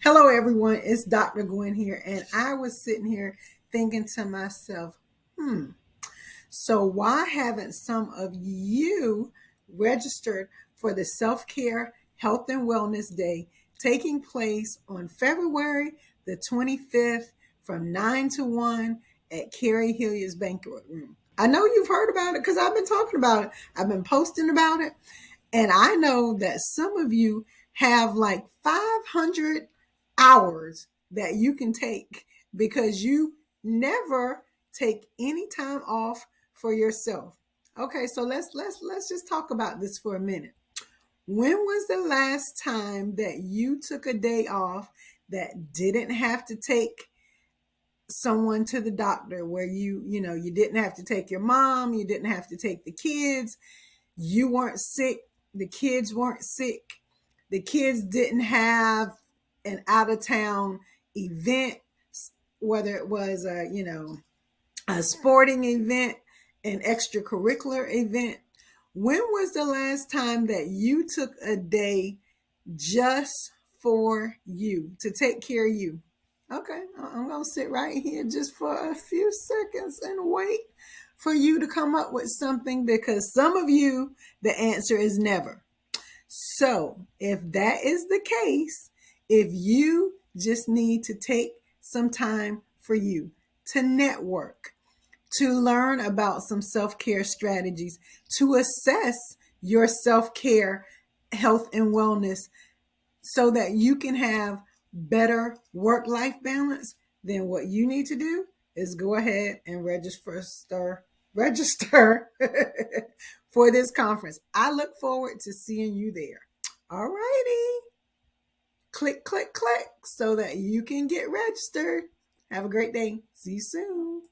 Hello, everyone. It's Dr. Gwen here, and I was sitting here thinking to myself, so why haven't some of you registered for the Self Care, Health, and Wellness Day taking place on February the 25th from 9 to 1 at Carey Hilliards Banquet Room? I know you've heard about it because I've been talking about it, I've been posting about it, and I know that some of you have like 500 hours that you can take because you never take any time off for yourself. Okay, so let's just talk about this for a minute. When was the last time that you took a day off that didn't have to take someone to the doctor, where you didn't have to take your mom, you didn't have to take the kids, you weren't sick, the kids weren't sick, the kids didn't have an out of town event, whether it was a sporting event, an extracurricular event? When was the last time that you took a day just for you, to take care of you? Okay, I'm going to sit right here just for a few seconds and wait for you to come up with something, because some of you, the answer is never. So, if that is the case, if you just need to take some time for you to network, to learn about some self care strategies, to assess your self care, health, and wellness so that you can have better work life balance, then what you need to do is go ahead and register for this conference. I look forward to seeing you there. All righty. Click, click, click so that you can get registered. Have a great day. See you soon.